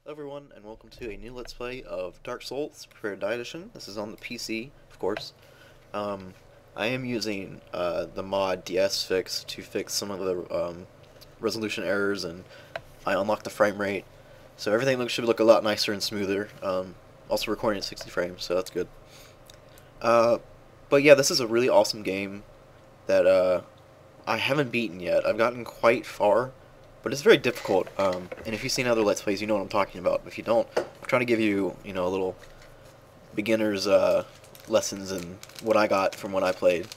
Hello everyone, and welcome to a new Let's Play of Dark Souls Prepared Die Edition. This is on the PC, of course. I am using the mod DSFix to fix some of the resolution errors, and I unlocked the frame rate, so everything should look a lot nicer and smoother. Also recording at 60 frames, so that's good. But yeah, this is a really awesome game that I haven't beaten yet. I've gotten quite far, but it's very difficult, and if you've seen other Let's Plays, you know what I'm talking about. If you don't, I'm trying to give you, a little beginner's lessons in what I got from what I played.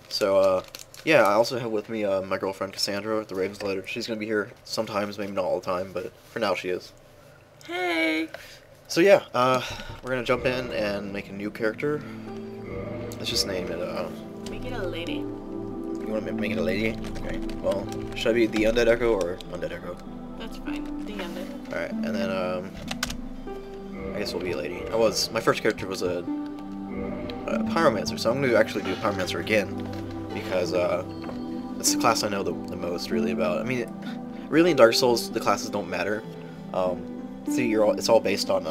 So, yeah, I also have with me my girlfriend Cassandra at the Raven's Letter. She's going to be here sometimes, maybe not all the time, but for now she is. Hey! So yeah, we're going to jump in and make a new character. Let's just name it, Make it a lady. You want to make it a lady? Okay, well, should I be TheUndeadEcho or UndeadEcho? That's fine. The Undead. Alright, and then, I guess we'll be a lady. My first character was a Pyromancer, so I'm going to actually do Pyromancer again, because, it's the class I know the most, really, about. I mean, really in Dark Souls, the classes don't matter. See, it's all based on,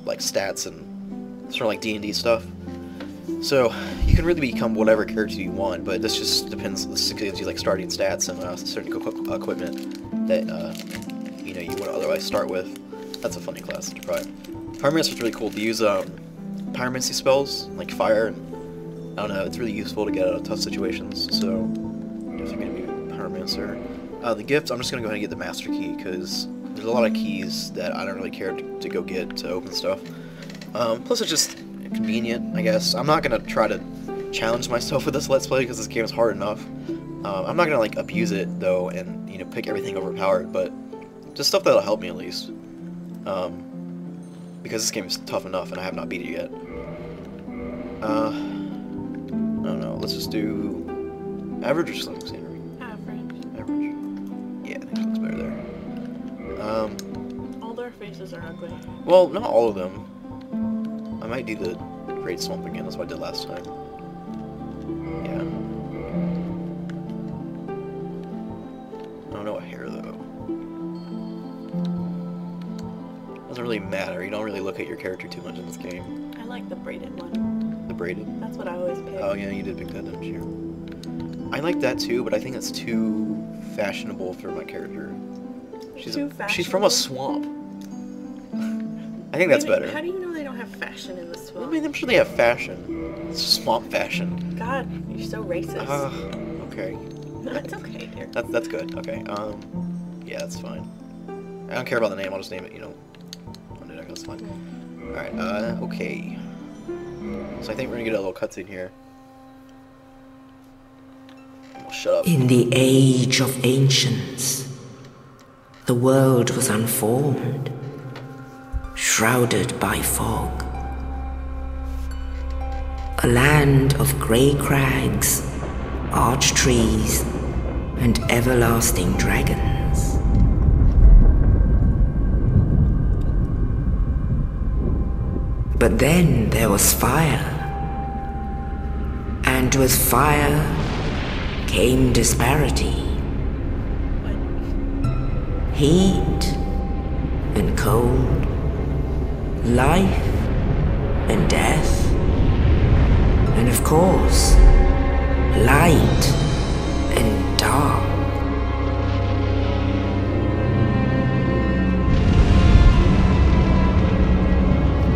like, stats and sort of like D&D stuff. So, you can really become whatever character you want, but this just depends. This gives you, like, starting stats and certain equipment that, you wouldn't otherwise start with. That's a funny class to try. Pyromancer is really cool to use, pyromancy spells, like fire, and, I don't know, it's really useful to get out of tough situations, so, if you're gonna be Pyromancer. The gift, I'm just gonna go ahead and get the Master Key, because there's a lot of keys that I don't really care to go get to open stuff. Plus it's just convenient, I guess. I'm not gonna try to challenge myself with this Let's Play because this game is hard enough. I'm not gonna like abuse it though and pick everything overpowered, but just stuff that'll help me at least. Because this game is tough enough and I have not beat it yet. I don't know. Let's just do average or something scenery. Average. Yeah, I think it looks better there. All their faces are ugly. Well, not all of them. I might do the Great Swamp again, that's what I did last time. Yeah. I don't know a hair, though. Doesn't really matter, you don't really look at your character too much in this game. I like the braided one. The braided? That's what I always pick. Oh yeah, you did pick that, didn't you? I like that too, but I think it's too fashionable for my character. She's from a swamp. I think that's better. How do you know they don't have fashion in the swamp? I mean, I'm sure they have fashion. It's swamp fashion. God, you're so racist. Okay. No, it's okay, dear. That's good. Okay. Yeah, that's fine. I don't care about the name. I'll just name it. UndeadEcho. That's fine. All right. Okay. So I think we're gonna get a little cutscene here. Oh, shut up. In the age of ancients, the world was unformed, shrouded by fog. A land of grey crags, arch trees, and everlasting dragons. But then there was fire, and with fire came disparity. Heat and cold, life and death, and of course, light and dark.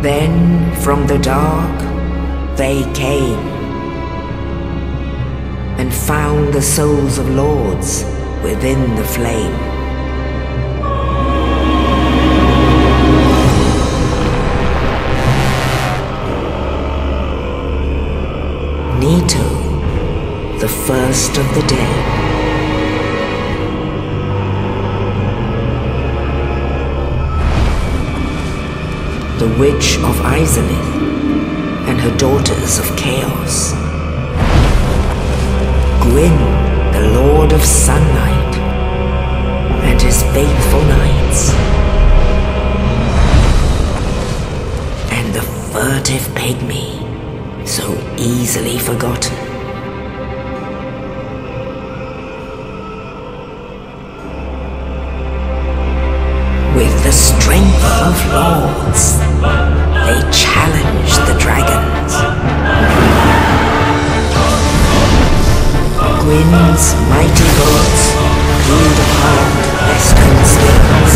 Then from the dark they came and found the souls of lords within the flame. Nito, the first of the dead. The Witch of Izalith and her daughters of Chaos. Gwyn, the Lord of Sunlight, and his faithful knights. And the furtive pygmy, so easily forgotten. With the strength of lords, they challenge the dragons. Gwyn's mighty bolts peeled apart their stone skills.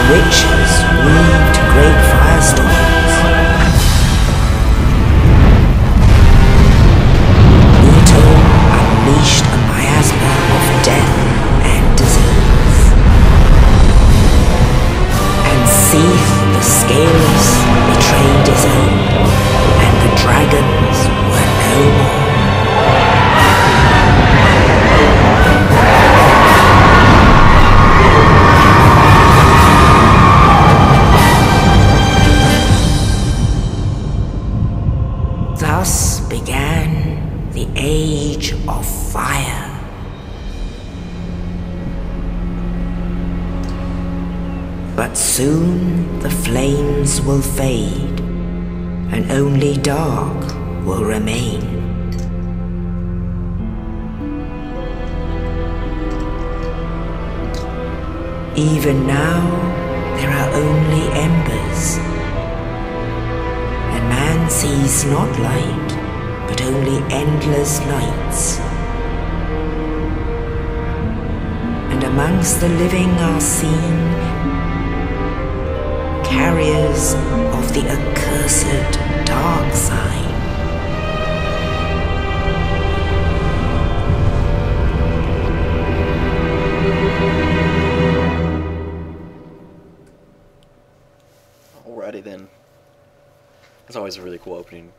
Witches weaved great firestorms. Ito unleashed a miasma of death and disease. And Seath the Scaleless betrayed his own, and the dragons were no more. Thus began the Age of Fire. But soon the flames will fade, and only dark will remain. Even now, there are only embers. And man sees not light, but only endless nights. And amongst the living are seen carriers of the accursed dark sign. Alrighty then. It's always a really cool opening.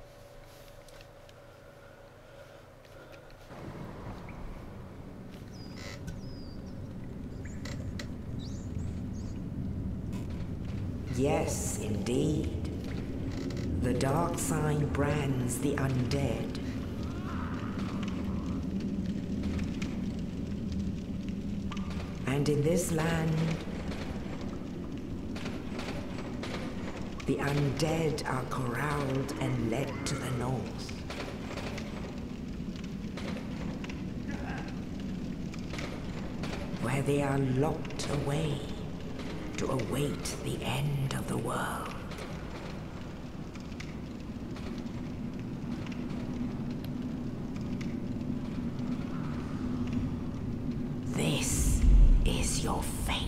Yes, indeed. The dark sign brands the undead. And in this land, the undead are corralled and led to the north. Where they are locked away to await the end of the world. This is your fate.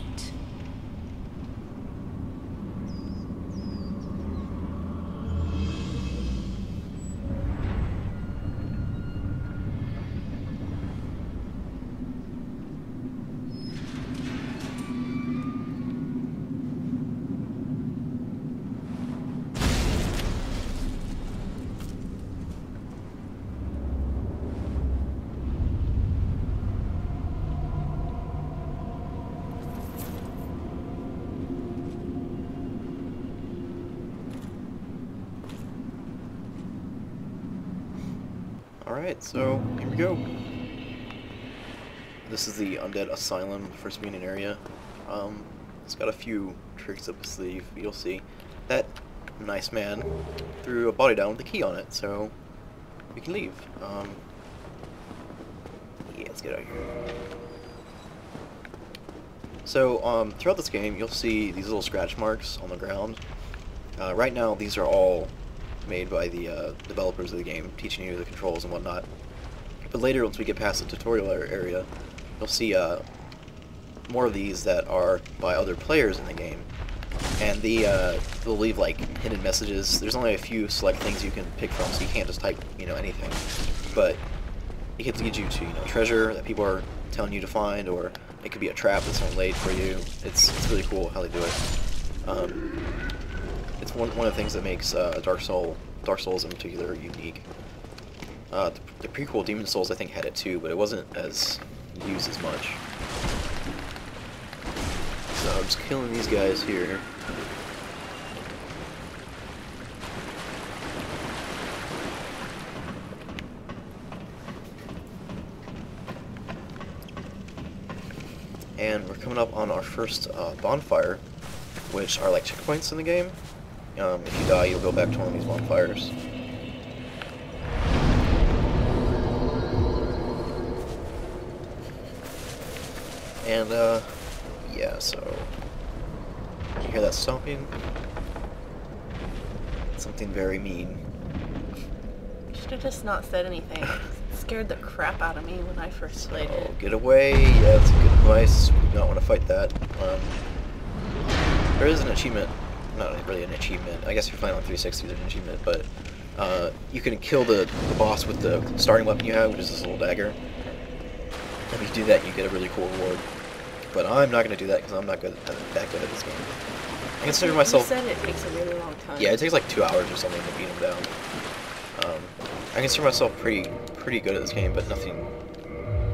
Alright, so here we go. This is the Undead Asylum, the first main area. It's got a few tricks up its sleeve, you'll see. That nice man threw a body down with a key on it, so we can leave. Yeah, let's get out of here. So, throughout this game, you'll see these little scratch marks on the ground. Right now, these are all made by the developers of the game, teaching you the controls and whatnot. But later, once we get past the tutorial area, you'll see more of these that are by other players in the game. And they'll leave like hidden messages. There's only a few select things you can pick from, so you can't just type, anything. But it can lead you to, treasure that people are telling you to find, or it could be a trap that someone laid for you. It's really cool how they do it. It's one of the things that makes Dark Souls in particular unique. The prequel Demon Souls I think had it too, but it wasn't as used as much. So I'm just killing these guys here. And we're coming up on our first bonfire, which are like checkpoints in the game. If you die, you'll go back to one of these bonfires. And, yeah, yeah, so... You hear that stomping? Something very mean. You should have just not said anything. It scared the crap out of me when I first played Oh, it. get away. Yeah, that's a good advice. We do not want to fight that. There is an achievement. Not really an achievement. I guess if you're playing on 360 there's an achievement, but you can kill the boss with the starting weapon you have, which is this little dagger. And if you do that, you get a really cool reward. But I'm not going to do that because I'm not that good at this game. I consider myself... You said it takes a really long time. Yeah, it takes like 2 hours or something to beat him down. I consider myself pretty good at this game, but nothing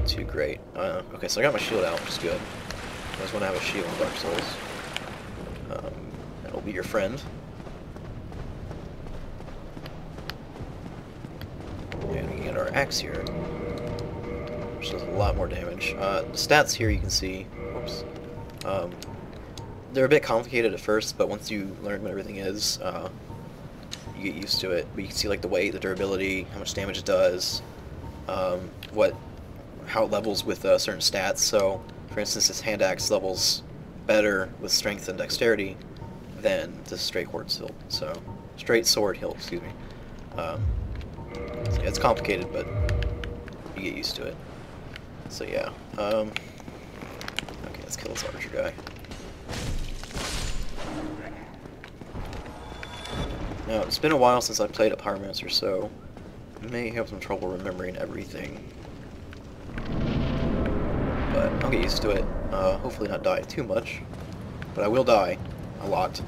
too great. Okay, so I got my shield out, which is good. I always want to have a shield in Dark Souls. That'll be your friend. And we get our axe here, which does a lot more damage. The stats here you can see. Whoops. They're a bit complicated at first, but once you learn what everything is, you get used to it. But you can see like the weight, the durability, how much damage it does, how it levels with certain stats. So, for instance, this hand axe levels better with strength and dexterity than the straight sword hilt. Excuse me. So yeah, it's complicated, but you get used to it. So yeah. Okay, let's kill this archer guy. Now, it's been a while since I played a Pyromancer, so I may have some trouble remembering everything. But I'll get used to it. Hopefully not die too much. But I will die a lot.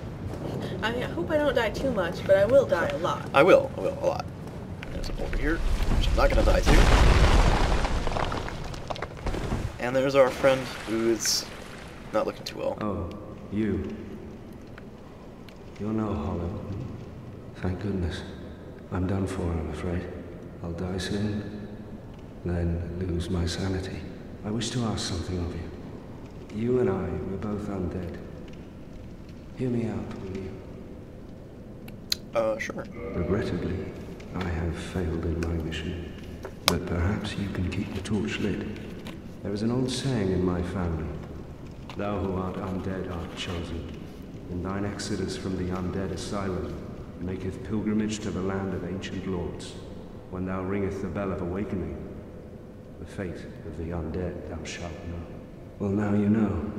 I mean, I hope I don't die too much, but I will die a lot. I will, a lot. There's a boulder here, which I'm not going to die to. And there's our friend who's not looking too well. Oh, you. You're no hollow. Thank goodness. I'm done for, I'm afraid. I'll die soon, then lose my sanity. I wish to ask something of you. You and I, we're both undead. Hear me out, will you? Sure. Regrettably, I have failed in my mission, but perhaps you can keep the torch lit. There is an old saying in my family. Thou who art undead art chosen. In thine exodus from the undead asylum, maketh pilgrimage to the land of ancient lords. When thou ringeth the bell of awakening, the fate of the undead thou shalt know. Well, now you know.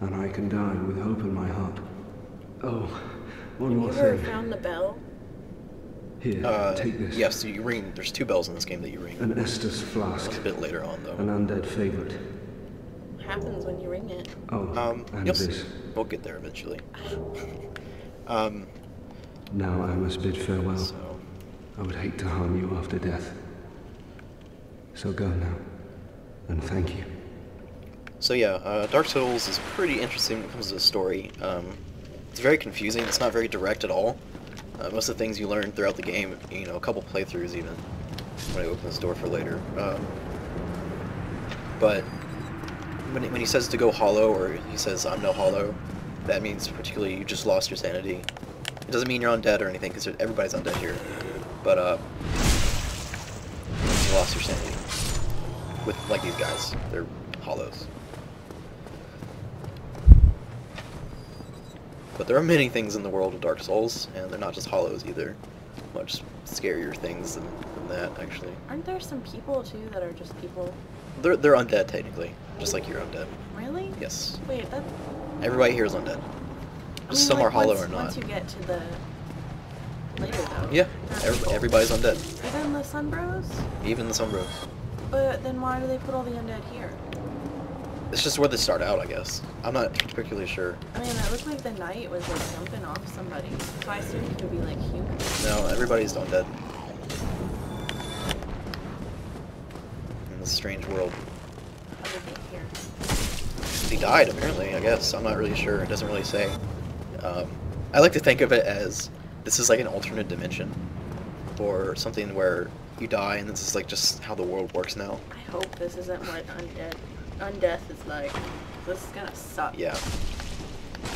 And I can die with hope in my heart. Oh, one more Have you ever thing. found the bell? Here, take this. Yes, you ring. There's 2 bells in this game that you ring. An Estus flask. That's a bit later on, though. An undead favorite. What happens when you ring it? Oh, and you'll see. this. We'll get there eventually. Now I must bid farewell. So, I would hate to harm you after death. So go now, and thank you. so yeah, Dark Souls is pretty interesting when it comes to the story. It's very confusing. It's not very direct at all. Most of the things you learn throughout the game, you know, a couple playthroughs even, when I open this door for later. But when he says to go hollow, or he says I'm no hollow, that means particularly you just lost your sanity. It doesn't mean you're undead or anything, because everybody's undead here. But you lost your sanity. With like these guys, they're hollows. But there are many things in the world of Dark Souls, and they're not just hollows either. Much scarier things than that, actually. Aren't there some people too that are just people? They're undead technically, just like you're undead. Really? Yes. Wait, that. Everybody here is undead. I mean, Some like, are hollow once, or not. Once you get to the later though. Yeah, there are people. everybody's undead. Even the Sunbros? Even the Sunbros. But then why do they put all the undead here? It's just where they start out, I guess. I'm not particularly sure. I mean, it looked like the knight was like jumping off somebody, so I assumed it could be like human. No, everybody's undead. In this strange world. How did they get here? He died, apparently, I guess. I'm not really sure. It doesn't really say. I like to think of it as this is like an alternate dimension. Or something where you die and this is like just how the world works now. I hope this isn't what undeath is like. This is gonna suck. Yeah.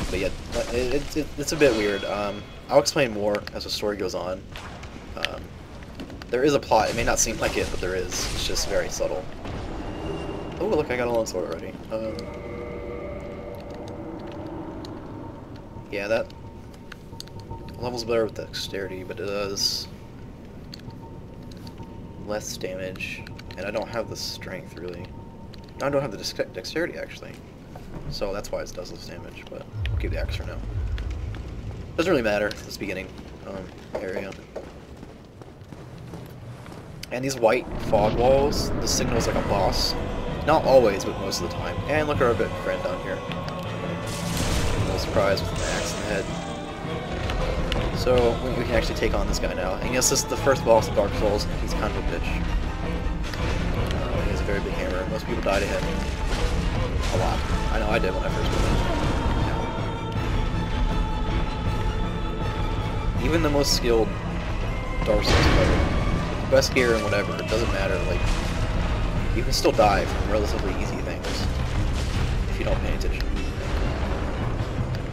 But yeah, it's a bit weird. I'll explain more as the story goes on. There is a plot. It may not seem like it, but there is. It's just very subtle. Oh, look, I got a long sword already. Yeah, that level's better with dexterity, but it does less damage, and I don't have the strength, really. I don't have the dexterity, actually. So that's why it does less damage, but I'll keep the axe for now. Doesn't really matter, this beginning area. And these white fog walls, the signal's like a boss. Not always, but most of the time. And look at our bit friend down here. A little surprise with an axe in the head. So we can actually take on this guy now. And yes, this is the first boss of Dark Souls. He's kind of a bitch. He has a very big hammer. Most people die to him. A lot. I know I did when I first played. Even the most skilled Dark Souls player, best gear and whatever, it doesn't matter, like, you can still die from relatively easy things if you don't pay attention.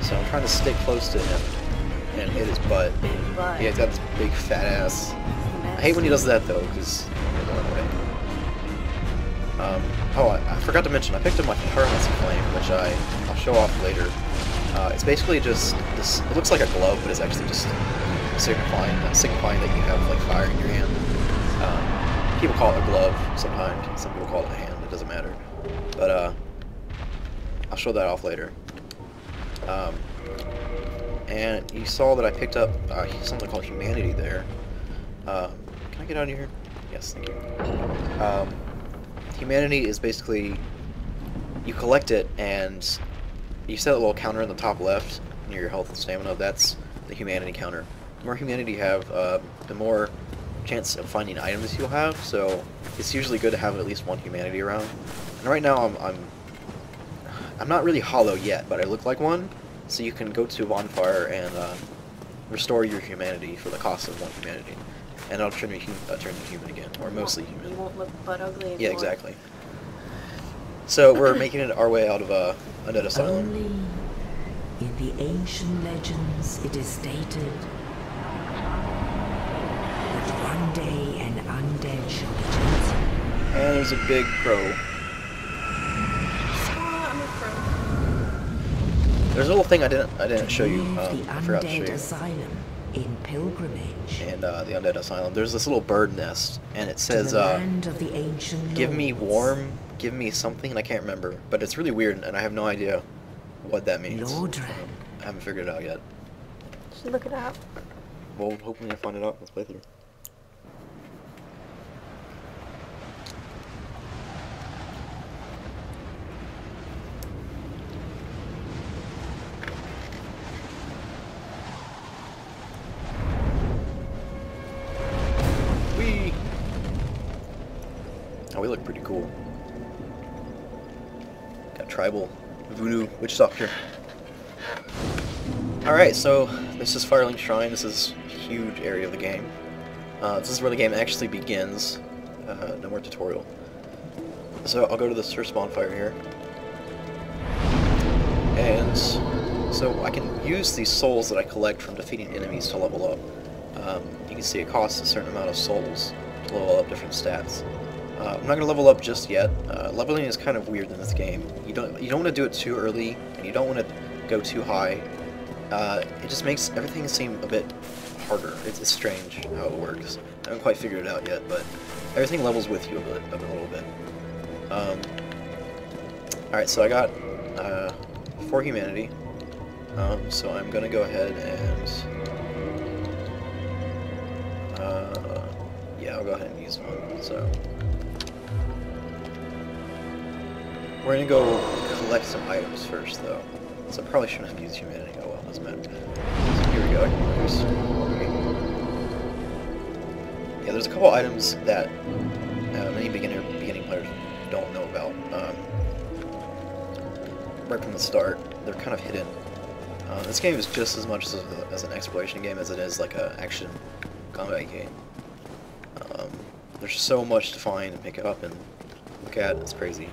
So I'm trying to stick close to him and hit his butt. Yeah, he's got this big fat ass. I hate when he does that though, because you're going away. Oh, I forgot to mention, I picked up my Pyromancer Flame, which I'll show off later. It's basically just this, it looks like a glove, but it's actually just signifying that you have like fire in your hand. People call it a glove sometimes, some people call it a hand, it doesn't matter. But I'll show that off later. And you saw that I picked up something called Humanity there. Can I get out of here? Yes, thank you. Humanity is basically, you collect it and you set a little counter in the top left near your health and stamina. That's the Humanity counter. The more Humanity you have, the more chance of finding items you'll have, so it's usually good to have at least one Humanity around. And right now I'm not really hollow yet, but I look like one, so you can go to a bonfire and restore your Humanity for the cost of one Humanity, and it'll turn you human again, or mostly human. You won't look butt ugly anymore. Yeah, exactly. So we're making it our way out of Undead Asylum. Only in the ancient legends it is stated that one day an undead shall be chosen. And there's a big crow. I'm a crow. There's a little thing I didn't show you. The I forgot to show Undead you. Asylum in pilgrimage. And the Undead Asylum. There's this little bird nest, and it To says, the land of the ancient "Give me lords. warm, give me something," and I can't remember, but it's really weird, and I have no idea what that means. Lordran. I haven't figured it out yet. Should look it up. Well, hopefully I find it out. Let's play through. Whee! Oh, we look pretty cool. Got tribal voodoo witch doctor. Alright, so this is Firelink Shrine. This is a huge area of the game. This is where the game actually begins. No more tutorial. So I'll go to this first bonfire here. And so I can use these souls that I collect from defeating enemies to level up. You can see it costs a certain amount of souls to level up different stats. I'm not going to level up just yet. Leveling is kind of weird in this game. You don't want to do it too early, and you don't want to go too high. It just makes everything seem a bit harder. It's strange how it works. I haven't quite figured it out yet, but everything levels with you a little bit. Alright, so I got 4 Humanity. So I'm going to go ahead and... yeah, I'll go ahead and use one. So we're going to go collect some items first, though. So I probably shouldn't have used Humanity. Oh well, doesn't matter. So here we go. I can use... Yeah, there's a couple items that many beginning players don't know about. Right from the start, they're kind of hidden. This game is just as much as an exploration game as it is like an action combat game. There's so much to find and pick up and look at. It's crazy.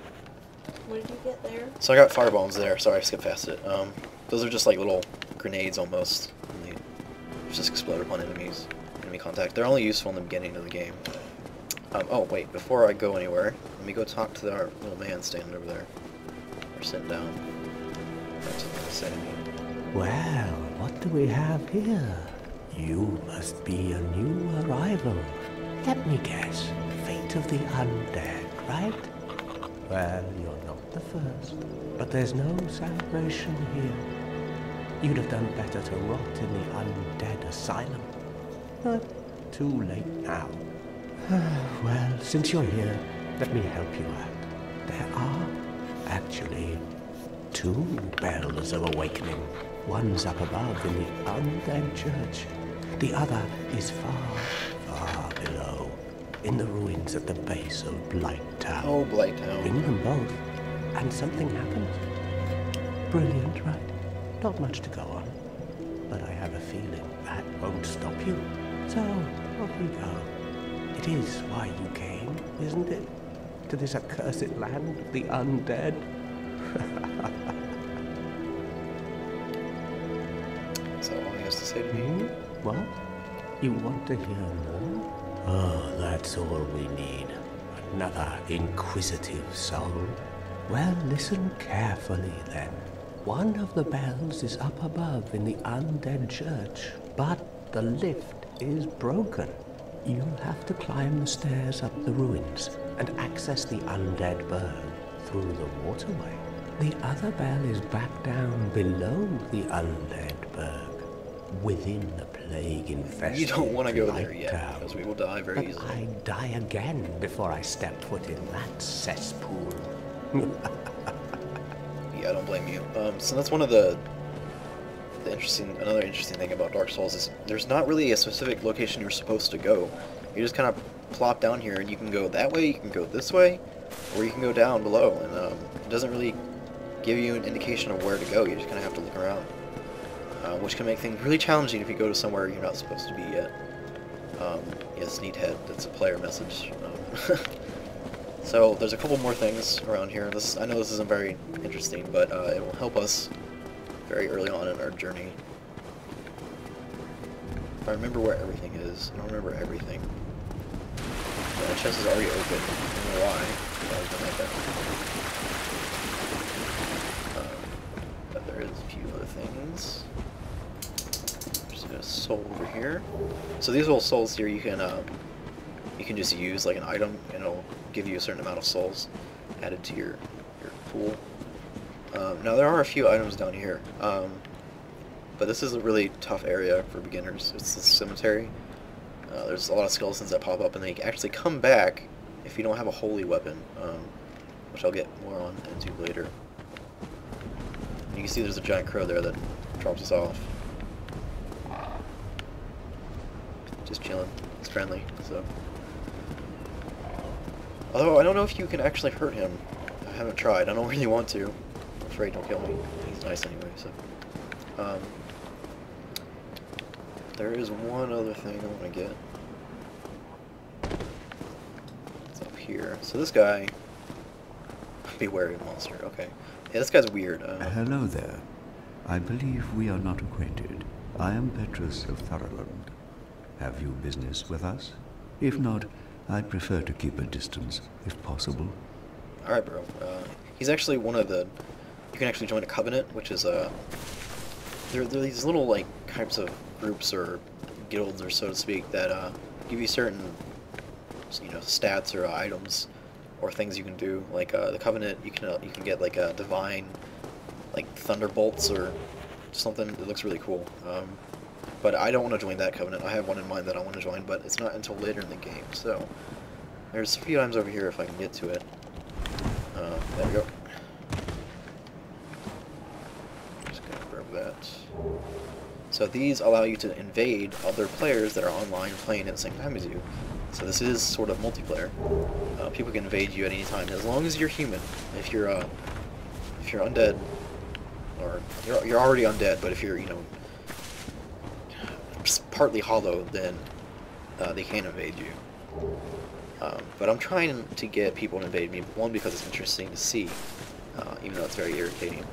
What did you get there? So I got fire bombs there. Sorry, I skipped past it. Those are just like little grenades almost. And they just explode upon enemy contact. They're only useful in the beginning of the game. Oh wait, before I go anywhere, let me go talk to our little man standing over there. Or sitting down. That's what I'm saying. Well, what do we have here? You must be a new arrival. Let me guess. Fate of the undead, right? Well, you're not the first. But there's no celebration here. You'd have done better to rot in the undead asylum. But too late now. Well, since you're here, let me help you out. There are actually 2 bells of awakening. One's up above in the undead church. The other is far, far below, in the ruins at the base of Blight Town. Oh, Blight Town. Ring them both, and something happens. Brilliant, right? Not much to go on, but I have a feeling that won't stop you. So, off we go. It is why you came, isn't it? To this accursed land of the undead? Is that all he has to say to me? What? You want to hear more? Oh, that's all we need. Another inquisitive soul. Well, listen carefully then. One of the bells is up above in the undead church, but the lift is broken. You'll have to climb the stairs up the ruins and access the undead burn through the waterway. The other bell is back down below the undead berg, within the plague-infested You don't want to go there Blight yet, Town. because we will die very But easily. I'd die again before I step foot in that cesspool. Yeah, I don't blame you. So that's one of another interesting thing about Dark Souls is there's not really a specific location you're supposed to go. You just kind of plop down here and you can go that way, you can go this way, or you can go down below, and it doesn't really give you an indication of where to go. You just kind of have to look around, which can make things really challenging if you go to somewhere you're not supposed to be yet. Yes, Neathead, that's a player message. So there's a couple more things around here. I know this isn't very interesting, but it will help us very early on in our journey. If I remember where everything is, I don't remember everything. The chest is already open. I don't know why. But I was gonna make that. But there is a few other things. Just a soul over here. So these little souls here, you can just use like an item, and it'll give you a certain amount of souls added to your pool. Now there are a few items down here, but this is a really tough area for beginners. It's the cemetery. There's a lot of skeletons that pop up, and they actually come back if you don't have a holy weapon, which I'll get more on into later. And you can see there's a giant crow there that drops us off. Just chilling. It's friendly, so. Although I don't know if you can actually hurt him. I haven't tried. I don't really want to. I'm afraid he'll kill me. He's nice anyway, so. There is one other thing I want to get. It's up here. So this guy... Beware of monster. Okay. Yeah, this guy's weird. Hello there. I believe we are not acquainted. I am Petrus of Thoroland. Have you business with us? If not, I prefer to keep a distance, if possible. Alright, bro. He's actually one of the... You can actually join a covenant, which is, There are these little, like, types of groups or guilds, or so to speak, that, give you certain, stats or items or things you can do. Like, the covenant, you can get, like, a divine, like, thunderbolts or something. It looks really cool. But I don't want to join that covenant. I have one in mind that I want to join, but it's not until later in the game. So there's a few items over here if I can get to it. There we go. Just gonna grab that. So these allow you to invade other players that are online playing at the same time as you. So this is sort of multiplayer. People can invade you at any time as long as you're human. If you're undead, or you're already undead, but if you're partly hollow, then they can invade you. But I'm trying to get people to invade me, one, because it's interesting to see, even though it's very irritating,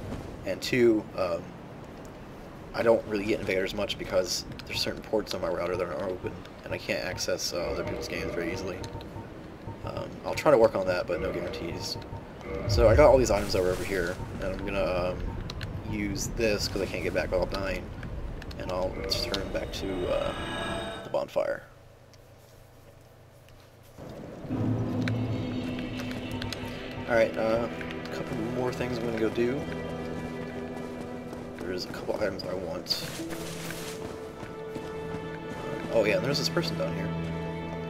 and two, I don't really get invaders much because there's certain ports on my router that are open, and I can't access other people's games very easily. I'll try to work on that, but no guarantees. So I got all these items that were over here, and I'm gonna use this because I can't get back without dying, and I'll return back to the bonfire. Alright, a couple more things I'm gonna go do. There's a couple items I want. Oh yeah, there's this person down here.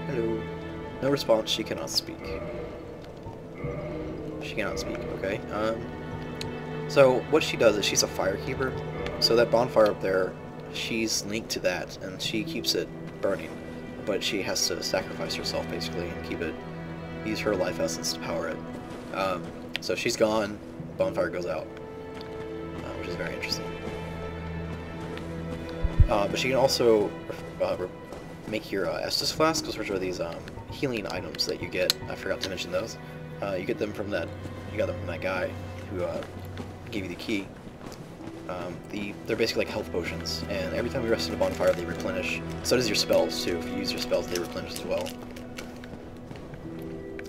Hello. No response, she cannot speak. She cannot speak, okay. So what she does is she's a firekeeper. So that bonfire up there, she's linked to that, and she keeps it burning. But she has to sacrifice herself, basically, and use her life essence to power it. So she's gone, bonfire goes out, which is very interesting. But she can also make your Estus flasks, which are these healing items that you get. I forgot to mention those. You get them from that. You got them from that guy who gave you the key. They're basically like health potions, and every time you rest in a bonfire, they replenish. So does your spells too. If you use your spells, they replenish as well.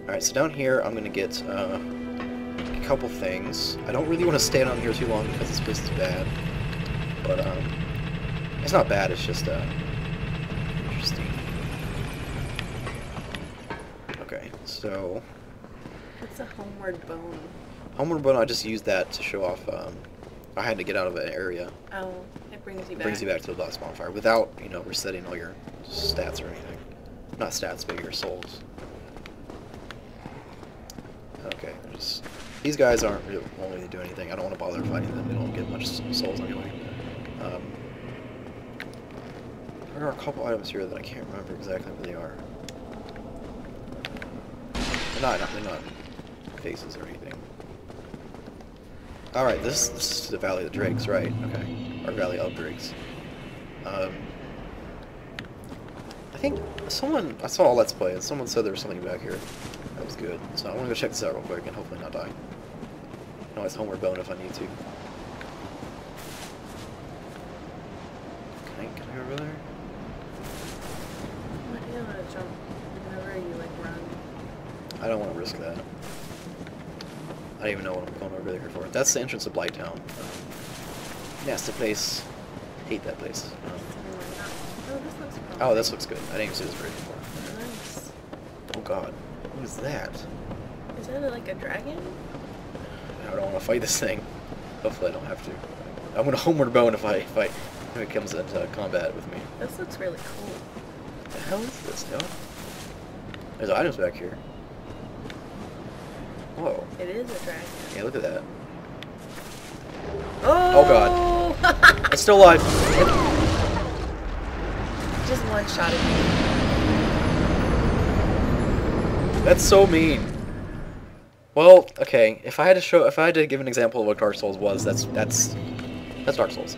Alright, so down here, I'm gonna get a couple things. I don't really want to stay down here too long because this place is bad, but it's not bad. It's just interesting. Okay, so What's a homeward bone? homeward bone. I just used that to show off. I had to get out of an area. Oh, it brings you back. It brings you back to the last bonfire without, you know, resetting all your stats or anything. Not stats, but your souls. Okay, these guys won't really do anything. I don't want to bother fighting them. They don't get much souls anyway. There are a couple items here that I can't remember exactly what they are. They're not faces or anything. Alright, this is the Valley of the Drakes, right? Okay. Or Valley of Drakes. I think I saw a Let's Play and someone said there was something back here that was good. So I want to go check this out real quick and hopefully not die. I can always homeward bone if I need to. Can I go over there? Why do you want to jump whenever you like run? I don't want to risk that. I don't even know what I'm going over there for. That's the entrance of Blighttown. Nasty place. Hate that place. Oh, this looks cool. Oh, this looks good. I didn't even see this bridge before. Nice. Oh god. What is that? Is that like a dragon? I don't want to fight this thing. Hopefully I don't have to. I'm going to homeward bone if it comes into combat with me. This looks really cool. What the hell is this, yo? There's items back here. Whoa. It is a dragon. Yeah, look at that. Oh! Oh god. It's still alive. Just one shot at me. That's so mean. Well, okay. If I had to give an example of what Dark Souls was, that's Dark Souls.